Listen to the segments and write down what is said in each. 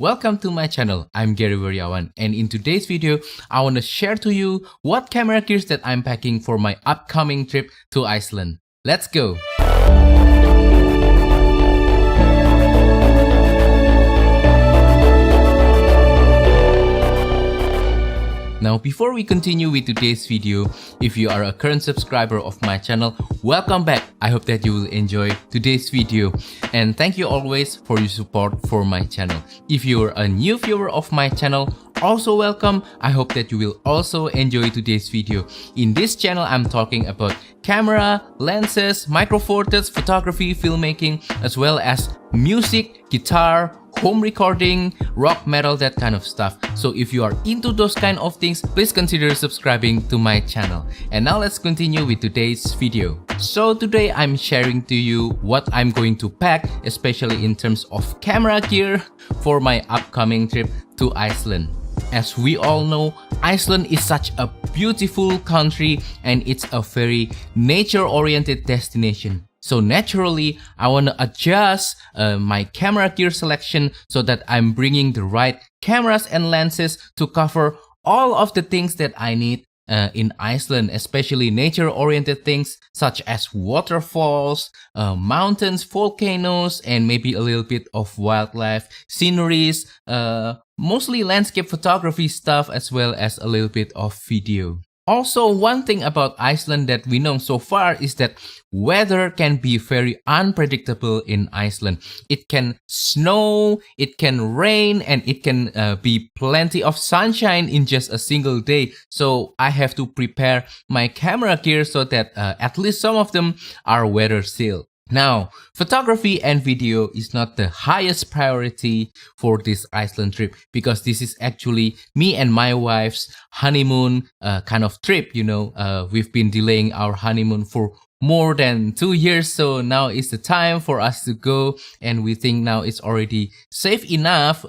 Welcome to my channel. I'm Gary Weriawan, and in today's video, I want to share to you what camera gears that I'm packing for my upcoming trip to Iceland. Let's go! Now, before we continue with today's video, if you are a current subscriber of my channel, welcome back. I hope that you will enjoy today's video. And thank you always for your support for my channel. If you are a new viewer of my channel, also welcome. I hope that you will also enjoy today's video. In this channel, I'm talking about camera, lenses, micro four thirds, photography, filmmaking, as well as music, guitar, home recording, rock, metal, that kind of stuff. So if you are into those kind of things, please consider subscribing to my channel. And now let's continue with today's video. So today I'm sharing to you what I'm going to pack, especially in terms of camera gear for my upcoming trip to Iceland. As we all know, Iceland is such a beautiful country and it's a very nature-oriented destination. So naturally, I want to adjust my camera gear selection so that I'm bringing the right cameras and lenses to cover all of the things that I need in Iceland, especially nature-oriented things such as waterfalls, mountains, volcanoes, and maybe a little bit of wildlife, sceneries, mostly landscape photography stuff, as well as a little bit of video. Also, one thing about Iceland that we know so far is that weather can be very unpredictable in Iceland. It can snow, it can rain, and it can be plenty of sunshine in just a single day. So I have to prepare my camera gear so that at least some of them are weather sealed. Now, photography and video is not the highest priority for this Iceland trip because this is actually me and my wife's honeymoon kind of trip, you know. We've been delaying our honeymoon for more than 2 years, so now is the time for us to go, and we think now it's already safe enough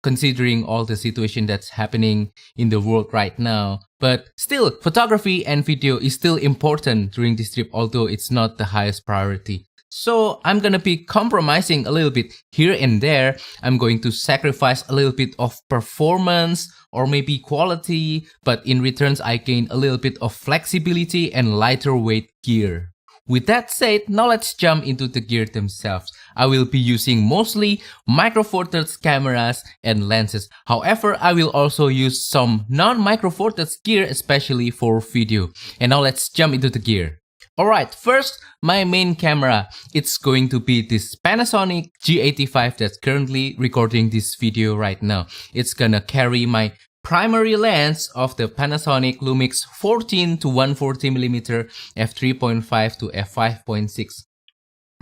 considering all the situation that's happening in the world right now. But still, photography and video is still important during this trip, although it's not the highest priority. So I'm gonna be compromising a little bit here and there. I'm going to sacrifice a little bit of performance or maybe quality, but in returns I gain a little bit of flexibility and lighter weight gear. With that said, now let's jump into the gear themselves. I will be using mostly micro four thirds cameras and lenses. However, I will also use some non-micro four thirds gear, especially for video. And now let's jump into the gear. Alright, first, my main camera. It's going to be this Panasonic G85 that's currently recording this video right now. It's gonna carry my primary lens of the Panasonic Lumix 14 to 140mm f3.5 to f5.6.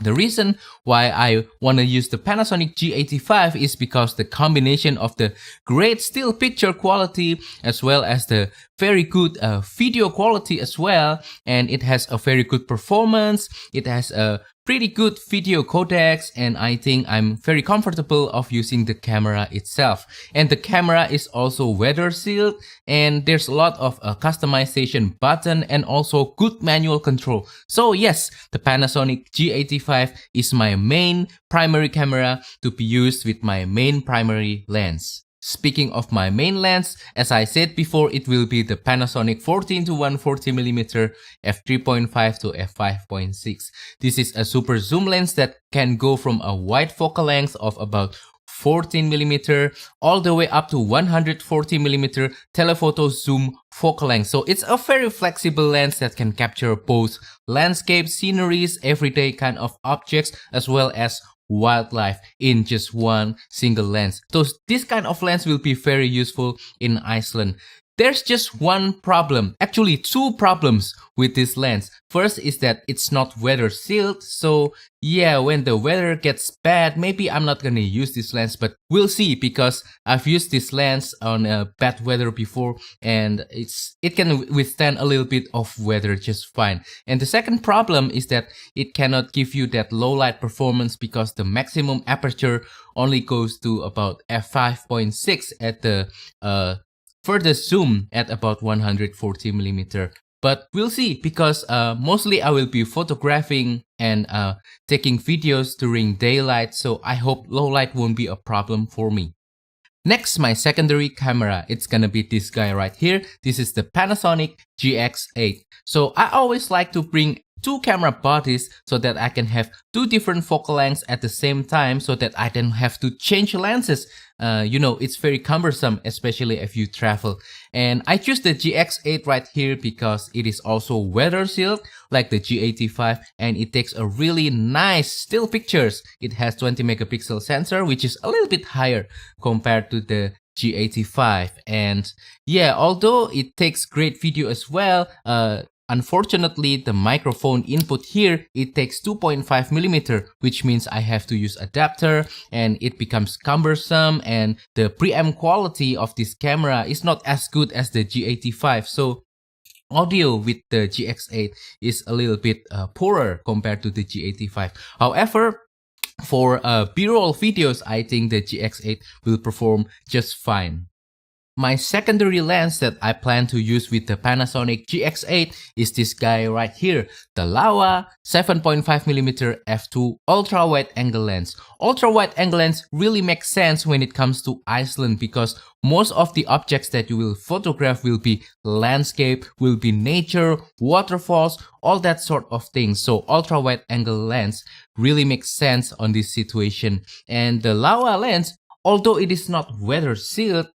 The reason why I want to use the Panasonic G85 is because the combination of the great still picture quality as well as the very good video quality as well, and it has a very good performance, it has a pretty good video codecs, and I think I'm very comfortable of using the camera itself. And the camera is also weather sealed, and there's a lot of customization button and also good manual control. So yes, the Panasonic G85 is my main primary camera to be used with my main primary lens. Speaking of my main lens, as I said before, it will be the Panasonic 14 to 140mm f3.5 to f5.6. This is a super zoom lens that can go from a wide focal length of about 14mm all the way up to 140mm telephoto zoom focal length. So it's a very flexible lens that can capture both landscape, sceneries, everyday kind of objects, as well as wildlife in just one single lens. So this kind of lens will be very useful in Iceland. There's just one problem, actually two problems with this lens. First is that it's not weather sealed, so yeah, when the weather gets bad, maybe I'm not gonna use this lens, but we'll see, because I've used this lens on bad weather before and it can withstand a little bit of weather just fine. And the second problem is that it cannot give you that low light performance because the maximum aperture only goes to about f5.6 at the furthest zoom at about 140mm. But we'll see, because mostly I will be photographing and taking videos during daylight, so I hope low light won't be a problem for me. Next, my secondary camera, it's gonna be this guy right here. This is the Panasonic GX8. So I always like to bring two camera bodies so that I can have two different focal lengths at the same time so that I don't have to change lenses. You know, it's very cumbersome, especially if you travel. And I choose the GX8 right here because it is also weather sealed like the G85 and it takes a really nice still pictures. It has 20 megapixel sensor, which is a little bit higher compared to the G85. And yeah, although it takes great video as well, unfortunately, the microphone input here, it takes 2.5mm, which means I have to use adapter and it becomes cumbersome, and the preamp quality of this camera is not as good as the G85. So audio with the GX8 is a little bit poorer compared to the G85. However, for B-roll videos, I think the GX8 will perform just fine. My secondary lens that I plan to use with the Panasonic GX8 is this guy right here, the Laowa 7.5mm f2 ultra wide angle lens. Ultra wide angle lens really makes sense when it comes to Iceland because most of the objects that you will photograph will be landscape, will be nature, waterfalls, all that sort of things. So ultra wide angle lens really makes sense on this situation. And the Laowa lens, although it is not weather sealed,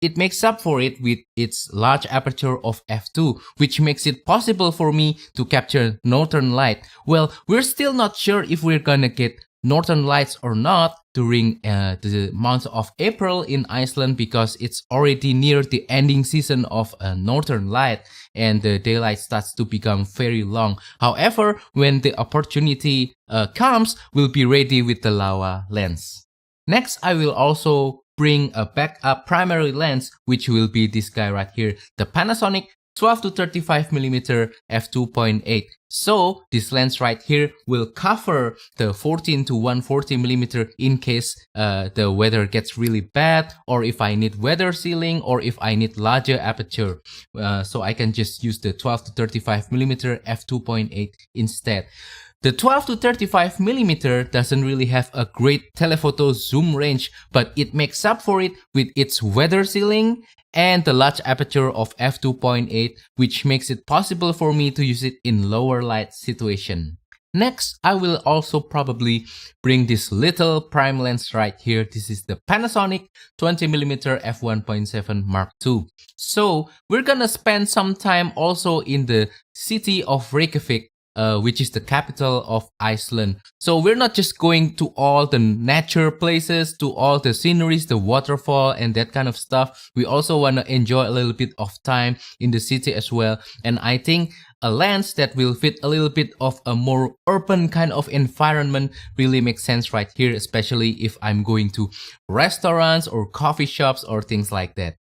it makes up for it with its large aperture of f2, which makes it possible for me to capture northern light. Well, we're still not sure if we're gonna get northern lights or not during the month of April in Iceland because it's already near the ending season of northern light and the daylight starts to become very long. However, when the opportunity comes, we'll be ready with the Laowa lens. Next, I will also bring a backup primary lens, which will be this guy right here, the Panasonic 12 to 35mm f2.8. So this lens right here will cover the 14 to 140mm in case the weather gets really bad, or if I need weather sealing, or if I need larger aperture. So I can just use the 12 to 35mm f2.8 instead. The 12 to 35mm doesn't really have a great telephoto zoom range, but it makes up for it with its weather sealing and the large aperture of f2.8, which makes it possible for me to use it in lower light situation. Next, I will also probably bring this little prime lens right here. This is the Panasonic 20mm f1.7 Mark II. So we're gonna spend some time also in the city of Reykjavik, which is the capital of Iceland. So we're not just going to all the nature places, to all the sceneries, the waterfall and that kind of stuff. We also want to enjoy a little bit of time in the city as well. And I think a lens that will fit a little bit of a more urban kind of environment really makes sense right here, especially if I'm going to restaurants or coffee shops or things like that.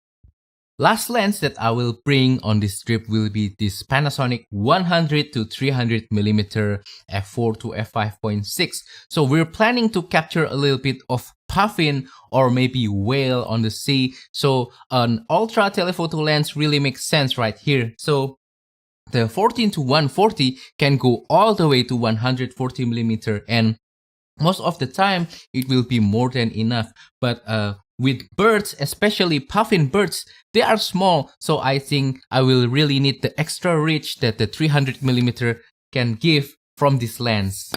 Last lens that I will bring on this trip will be this Panasonic 100 to 300mm f4 to f5.6. So we're planning to capture a little bit of puffin or maybe whale on the sea. So an ultra telephoto lens really makes sense right here. So the 14 to 140 can go all the way to 140mm, and most of the time it will be more than enough. But with birds, especially puffin birds, they are small, so I think I will really need the extra reach that the 300mm can give from this lens.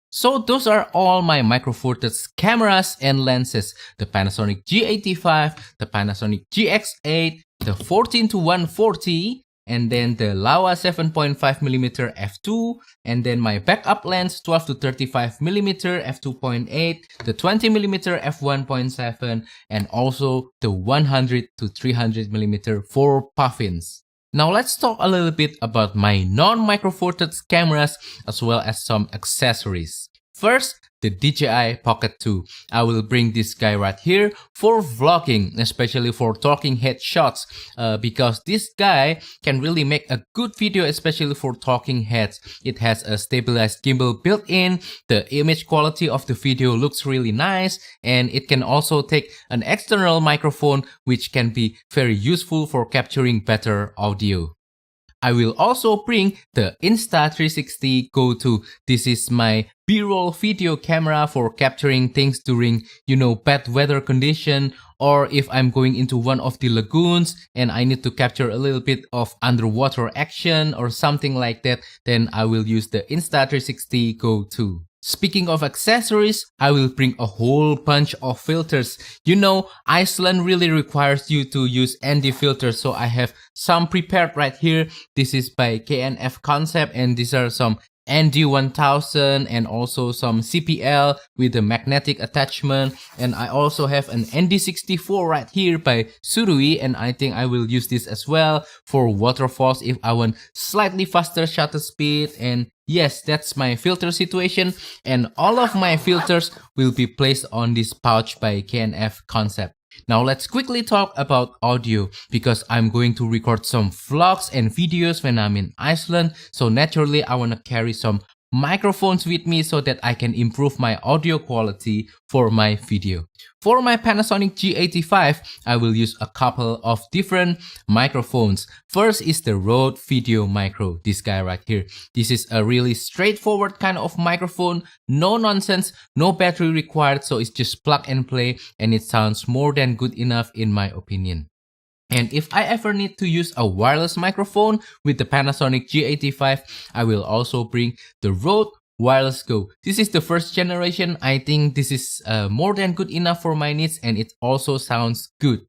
So those are all my Micro Four Thirds cameras and lenses: the Panasonic G85, the Panasonic GX8, the 14 to 140, and then the Laowa 7.5mm f2, and then my backup lens 12 to 35mm f2.8, the 20mm f1.7, and also the 100 to 300mm for puffins. Now let's talk a little bit about my non-Micro Four Thirds cameras as well as some accessories. First, the DJI Pocket 2. I will bring this guy right here for vlogging, especially for talking head shots, because this guy can really make a good video, especially for talking heads. It has a stabilized gimbal built in, the image quality of the video looks really nice, and it can also take an external microphone, which can be very useful for capturing better audio. I will also bring the Insta360 Go 2. This is my B-roll video camera for capturing things during, bad weather condition, or if I'm going into one of the lagoons and I need to capture a little bit of underwater action or something like that, then I will use the Insta360 Go 2. Speaking of accessories, I will bring a whole bunch of filters. You know, Iceland really requires you to use ND filters, so I have some prepared right here. This is by K&F Concept, and these are some ND1000 and also some CPL with a magnetic attachment, and I also have an ND64 right here by Surui, and I think I will use this as well for waterfalls if I want slightly faster shutter speed. And yes, that's my filter situation, and all of my filters will be placed on this pouch by K&F Concept. Now let's quickly talk about audio, because I'm going to record some vlogs and videos when I'm in Iceland, so naturally I want to carry some microphones with me so that I can improve my audio quality for my video. For my Panasonic G85, I will use a couple of different microphones. First is the Rode VideoMicro, this guy right here. This is a really straightforward kind of microphone, no nonsense, no battery required, so it's just plug and play, and it sounds more than good enough in my opinion. And if I ever need to use a wireless microphone with the Panasonic G85, I will also bring the Rode Wireless Go. This is the first generation. I think this is more than good enough for my needs, and it also sounds good.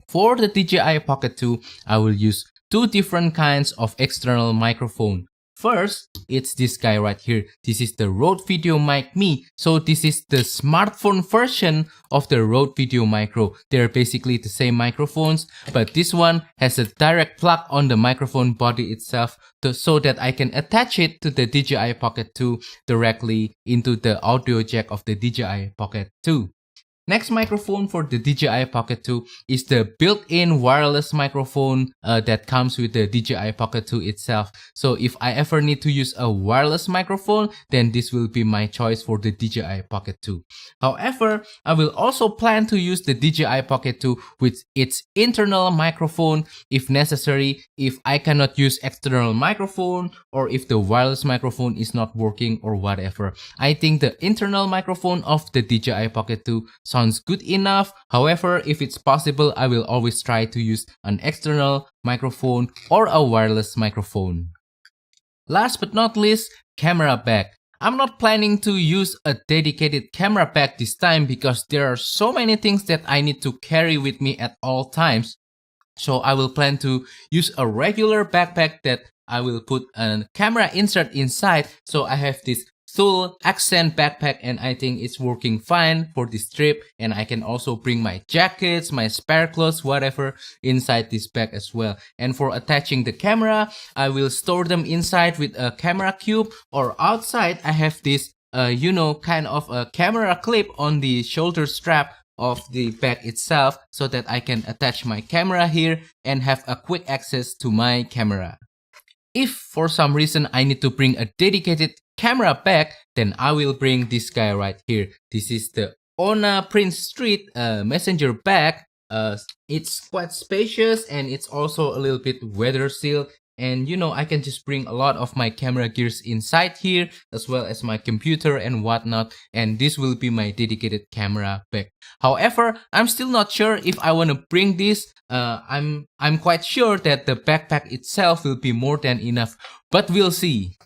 For the DJI Pocket 2, I will use two different kinds of external microphone. First, it's this guy right here. This is the Rode VideomicMe. So this is the smartphone version of the Rode VideoMicro. They're basically the same microphones, but this one has a direct plug on the microphone body itself so that I can attach it to the DJI Pocket 2 directly into the audio jack of the DJI Pocket 2. Next microphone for the DJI Pocket 2 is the built-in wireless microphone that comes with the DJI Pocket 2 itself. So if I ever need to use a wireless microphone, then this will be my choice for the DJI Pocket 2. However, I will also plan to use the DJI Pocket 2 with its internal microphone if necessary, if I cannot use external microphone or if the wireless microphone is not working or whatever. I think the internal microphone of the DJI Pocket 2 sounds good enough. However, if it's possible, I will always try to use an external microphone or a wireless microphone. Last but not least, camera bag. I'm not planning to use a dedicated camera bag this time because there are so many things that I need to carry with me at all times. So I will plan to use a regular backpack that I will put a camera insert inside. So I have this Thule accent backpack, and I think it's working fine for this trip, and I can also bring my jackets, my spare clothes, whatever inside this bag as well. And for attaching the camera, I will store them inside with a camera cube, or outside I have this kind of a camera clip on the shoulder strap of the bag itself, so that I can attach my camera here and have a quick access to my camera. If for some reason I need to bring a dedicated camera bag, then I will bring this guy right here. This is the Ona Prince Street messenger bag. It's quite spacious, and it's also a little bit weather sealed, and I can just bring a lot of my camera gears inside here, as well as my computer and whatnot, and this will be my dedicated camera bag. However, I'm still not sure if I want to bring this. I'm quite sure that the backpack itself will be more than enough, but we'll see.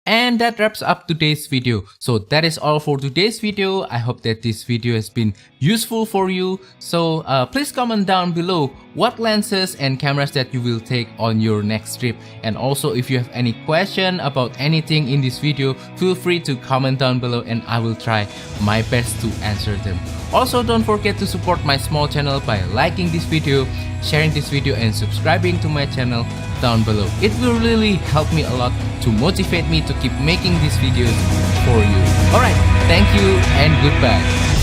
And that wraps up today's video. So that is all for today's video. I hope that this video has been useful for you. So please comment down below what lenses and cameras that you will take on your next trip. And also, if you have any question about anything in this video, feel free to comment down below and I will try my best to answer them. Also, don't forget to support my small channel by liking this video, sharing this video, and subscribing to my channel down below. It will really help me a lot to motivate me to keep making these videos for you. Alright, thank you and goodbye.